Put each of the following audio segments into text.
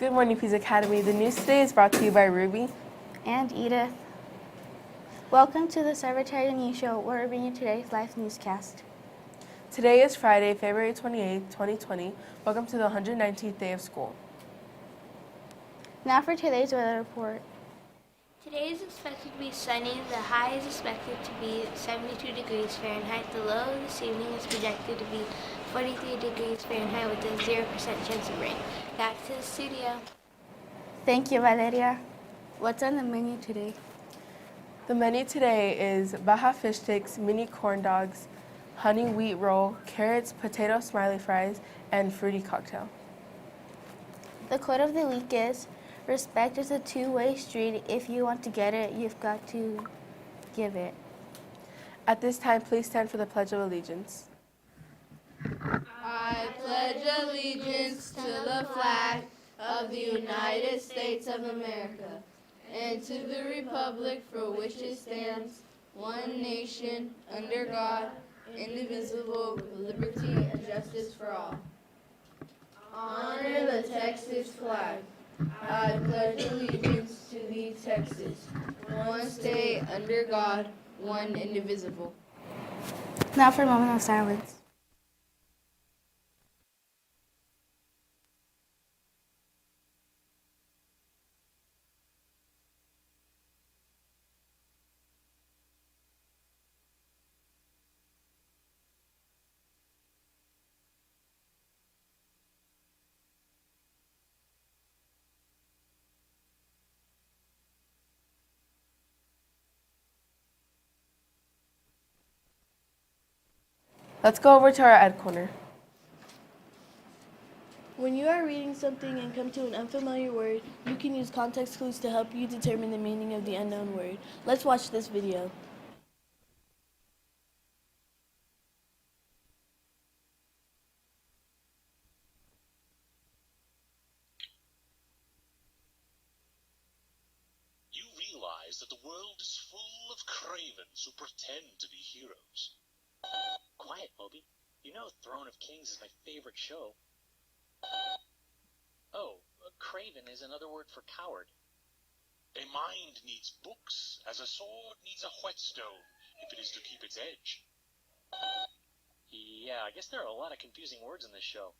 Good morning, Pease Academy. The news today is brought to you by Ruby and Edith. Welcome to the Secretary News Show, where we're bringing you today's live newscast. Today is Friday, February 28, 2020. Welcome to the 119th day of school. Now for today's weather report. Today is expected to be sunny. The high is expected to be 72 degrees Fahrenheit. The low this evening is projected to be 43 degrees Fahrenheit with a 0% chance of rain. Back to the studio. Thank you, Valeria. What's on the menu today? The menu today is Baja fish sticks, mini corn dogs, honey wheat roll, carrots, potato smiley fries, and fruity cocktail. The quote of the week is, respect is a two-way street. If you want to get it, you've got to give it. At this time, please stand for the Pledge of Allegiance. I pledge allegiance to the flag of the United States of America and to the republic for which it stands, one nation, under God, indivisible, with liberty and justice for all. Honor the Texas flag. I pledge allegiance to thee, Texas, one state, under God, one indivisible. Now for a moment of silence. Let's go over to our Ed Corner. When you are reading something and come to an unfamiliar word, you can use context clues to help you determine the meaning of the unknown word. Let's watch this video. You realize that the world is full of cravens who pretend to be heroes. Quiet, Moby. You know Throne of Kings is my favorite show. Oh, craven is another word for coward. A mind needs books, as a sword needs a whetstone, if it is to keep its edge. Yeah, I guess there are a lot of confusing words in this show.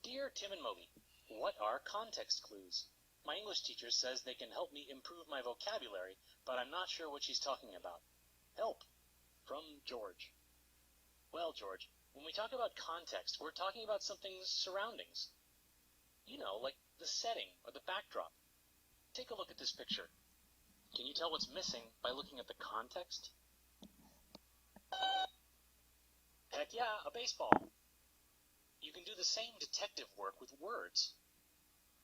Dear Tim and Moby, what are context clues? My English teacher says they can help me improve my vocabulary, but I'm not sure what she's talking about. Help. From George. Well, George, when we talk about context, we're talking about something's surroundings. You know, like the setting or the backdrop. Take a look at this picture. Can you tell what's missing by looking at the context? Heck yeah, a baseball. You can do the same detective work with words.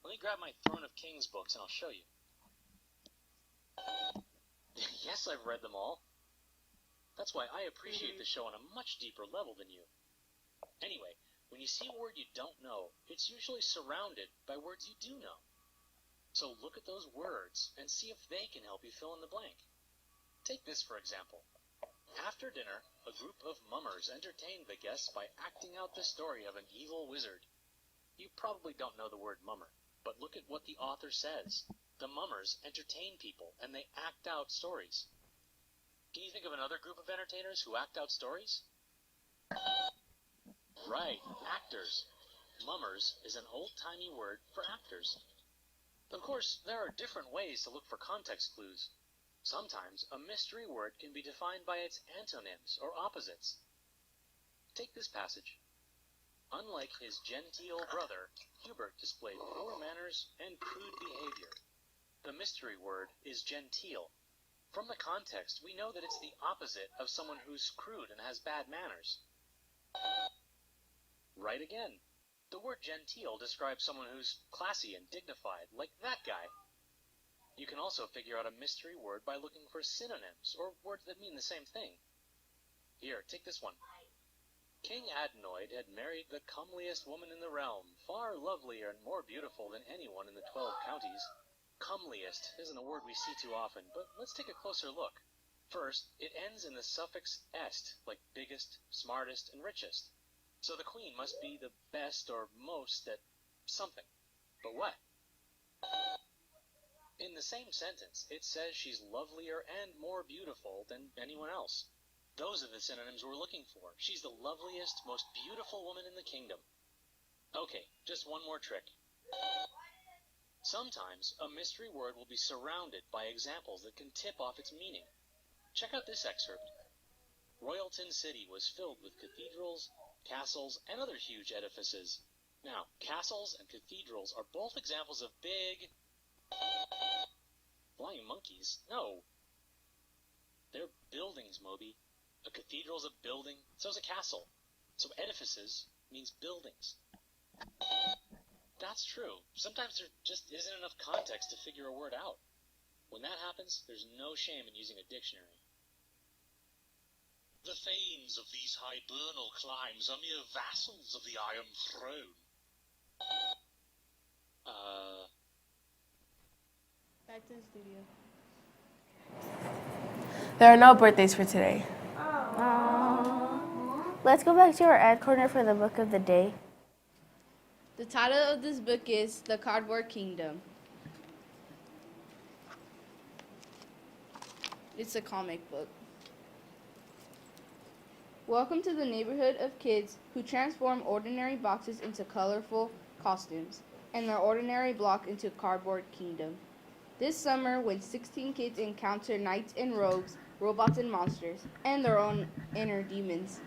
Let me grab my Throne of Kings books and I'll show you. Yes, I've read them all. That's why I appreciate the show on a much deeper level than you. Anyway, when you see a word you don't know, it's usually surrounded by words you do know. So look at those words and see if they can help you fill in the blank. Take this for example. After dinner, a group of mummers entertained the guests by acting out the story of an evil wizard. You probably don't know the word mummer, but look at what the author says. The mummers entertain people and they act out stories. Can you think of another group of entertainers who act out stories? Right, actors. Mummers is an old-timey word for actors. Of course, there are different ways to look for context clues. Sometimes a mystery word can be defined by its antonyms or opposites. Take this passage. Unlike his genteel brother, Hubert displayed poor manners and crude behavior. The mystery word is genteel. From the context, we know that it's the opposite of someone who's crude and has bad manners. Right again. The word genteel describes someone who's classy and dignified, like that guy. You can also figure out a mystery word by looking for synonyms, or words that mean the same thing. Here, take this one. King Adenoid had married the comeliest woman in the realm, far lovelier and more beautiful than anyone in the 12 counties. Comeliest isn't a word we see too often, but let's take a closer look. First, it ends in the suffix est, like biggest, smartest, and richest. So the queen must be the best or most at something. But what? In the same sentence, it says she's lovelier and more beautiful than anyone else. Those are the synonyms we're looking for. She's the loveliest, most beautiful woman in the kingdom. Okay, just one more trick. Sometimes a mystery word will be surrounded by examples that can tip off its meaning. Check out this excerpt. Royalton City was filled with cathedrals, castles, and other huge edifices. Now, castles and cathedrals are both examples of big... flying monkeys? No. They're buildings, Moby. A cathedral's a building, so's a castle. So edifices means buildings. That's true. Sometimes there just isn't enough context to figure a word out. When that happens, there's no shame in using a dictionary. The thanes of these hibernal climes are mere vassals of the Iron Throne. Back to the studio. There are no birthdays for today. Let's go back to our ad corner for the book of the day. The title of this book is The Cardboard Kingdom. It's a comic book. Welcome to the neighborhood of kids who transform ordinary boxes into colorful costumes and their ordinary block into cardboard kingdom. This summer, when 16 kids encounter knights and rogues, robots and monsters, and their own inner demons,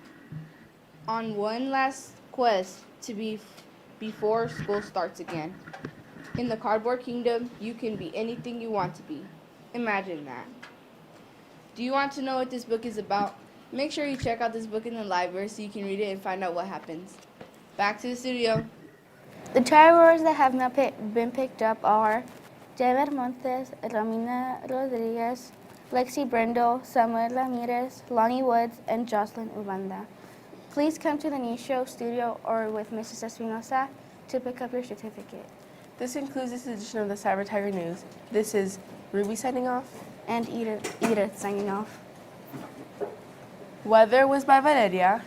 on one last quest to be before school starts again. In the cardboard kingdom, you can be anything you want to be. Imagine that. Do you want to know what this book is about? Make sure you check out this book in the library so you can read it and find out what happens. Back to the studio. The child words that have not been picked up are Javier Montes, Romina Rodriguez, Lexi Brendel, Samuel Ramirez, Lonnie Woods, and Jocelyn Ubanda. Please come to the news show studio or with Mrs. Espinosa to pick up your certificate. This concludes this edition of the Cyber Tiger News. This is Ruby signing off. And Edith signing off. Weather was by Valeria.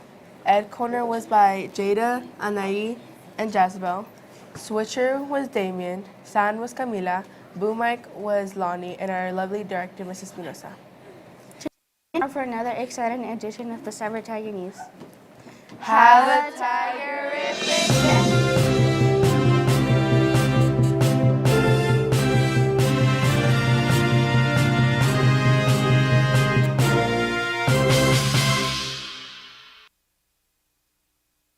Ed Corner was by Jada, Anai, and Jazabel. Switcher was Damien. Sound was Camila. Boom mic was Lonnie, and our lovely director, Mrs. Espinosa. For another exciting edition of the Cyber Tiger News. Have a tiger-rific day.